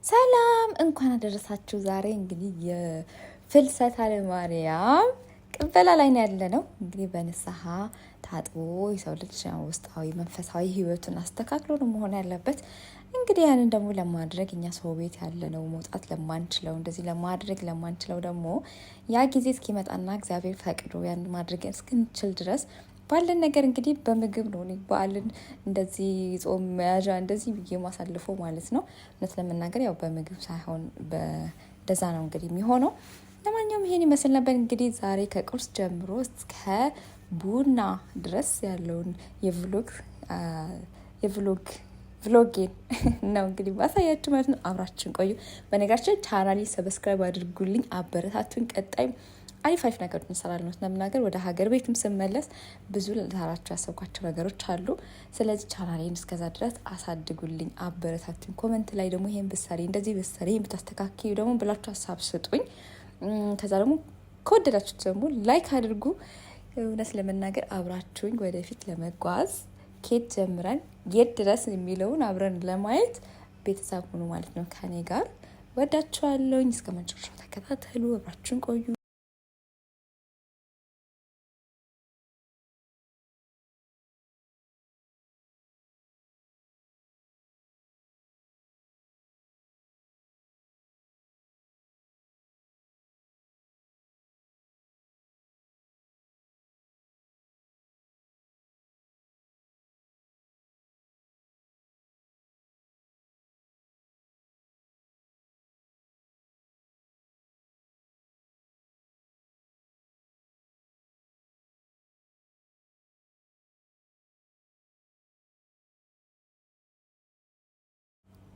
ሰላም እንኳን አደረሳችሁ። ዛሬ እንግዲህ የፍልሰታ ለማርያም ቅበላ ላይ ነው ያለነው። እንግዲህ በንስሐ ታጥቦ የሰው ልጅ ውስጣዊ መንፈሳዊ ሕይወቱን አስተካክሎ ነው መሆን ያለበት። እንግዲህ ያንን ደግሞ ለማድረግ እኛ ሰው ቤት ያለነው መውጣት ለማንችለው እንደዚህ ለማድረግ ለማንችለው ደግሞ ያ ጊዜ እስኪመጣና እግዚአብሔር ፈቅዶ ያን ማድረግ እስክንችል ድረስ ባለን ነገር እንግዲህ በምግብ ነው በዓልን እንደዚህ ጾም መያዣ እንደዚህ ብዬ ማሳልፈው ማለት ነው። እውነት ለመናገር ያው በምግብ ሳይሆን በደዛ ነው እንግዲህ የሚሆነው። ለማንኛውም ይሄን ይመስል ነበር እንግዲህ ዛሬ ከቁርስ ጀምሮ እስከ ቡና ድረስ ያለውን የቭሎጌን ነው እንግዲህ ማሳያችሁ ማለት ነው። አብራችን ቆዩ። በነገራችን ቻናሌ ሰብስክራይብ አድርጉልኝ፣ አበረታቱን። ቀጣይ አሪፍ ነገር እንሰራለን። ለምናገር ወደ ሀገር ቤትም ስመለስ ብዙ ልታራቸው ያሰብኳቸው ነገሮች አሉ። ስለዚህ ቻናሌን እስከዛ ድረስ አሳድጉልኝ፣ አበረታቱኝ። ኮመንት ላይ ደግሞ ይሄን ብትሰሪ እንደዚህ ብትሰሪ ይሄን ብታስተካክዩ ደግሞ ብላችሁ ሀሳብ ስጡኝ። ከዛ ደግሞ ከወደዳችሁት ደግሞ ላይክ አድርጉ። እውነት ለመናገር አብራችሁኝ ወደፊት ለመጓዝ ኬት ጀምረን የት ድረስ የሚለውን አብረን ለማየት ቤተሰብ ሁኑ ማለት ነው። ከኔ ጋር ወዳችኋለሁኝ። እስከ መጨረሻው ተከታተሉ፣ አብራችሁን ቆዩ።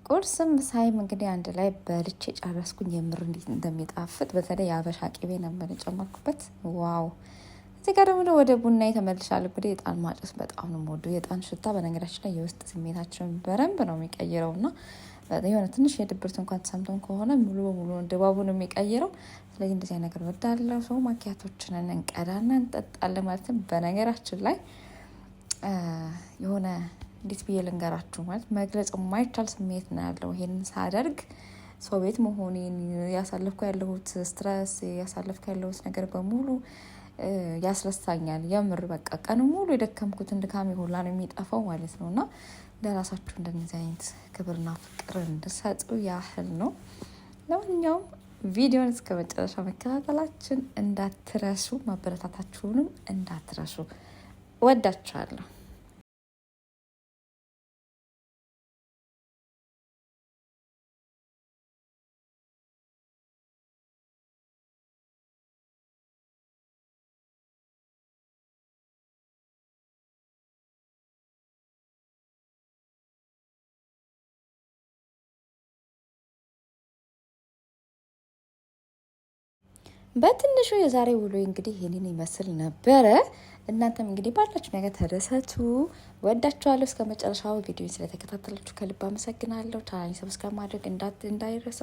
ቁርስም ምሳይም እንግዲህ አንድ ላይ በልቼ ጨረስኩኝ። የምር እንዴት እንደሚጣፍጥ በተለይ የአበሻ ቅቤ ነበር የጨመርኩበት። ዋው! እዚህ ጋር ደግሞ ወደ ቡና ተመልሻለሁ። እንግዲህ የጣን ማጨስ በጣም ነው የምወደው። የጣን ሽታ በነገራችን ላይ የውስጥ ስሜታችንን በደንብ ነው የሚቀይረው እና የሆነ ትንሽ የድብርት እንኳን ተሰምቶን ከሆነ ሙሉ በሙሉ ድባቡን የሚቀይረው። ስለዚህ እንደዚህ ነገር ወዳለው ሰው ማኪያቶችንን እንቀዳና እንጠጣለን ማለት ነው። በነገራችን ላይ የሆነ እንዴት ብዬ ልንገራችሁ ማለት መግለጽ የማይቻል ስሜት ነው ያለው። ይሄንን ሳደርግ ሰው ቤት መሆኔን ያሳለፍኩ ያለሁት ስትረስ ያሳለፍኩ ያለሁት ነገር በሙሉ ያስረሳኛል። የምር በቃ ቀን ሙሉ የደከምኩትን ድካሜ ሁላ ነው የሚጠፋው ማለት ነው። እና ለራሳችሁ እንደዚህ አይነት ክብርና ፍቅር እንድሰጡ ያህል ነው። ለማንኛውም ቪዲዮን እስከ መጨረሻ መከታተላችን እንዳትረሱ፣ ማበረታታችሁንም እንዳትረሱ። ወዳችኋለሁ። በትንሹ የዛሬ ውሎ እንግዲህ ይሄንን ይመስል ነበረ። እናንተም እንግዲህ ባላችሁ ነገር ተደሰቱ። ወዳችኋለሁ። እስከ መጨረሻው ቪዲዮ ስለተከታተላችሁ ከልብ አመሰግናለሁ። ቻናሌን ሰብስክራይብ ማድረግ እንዳይረሳ።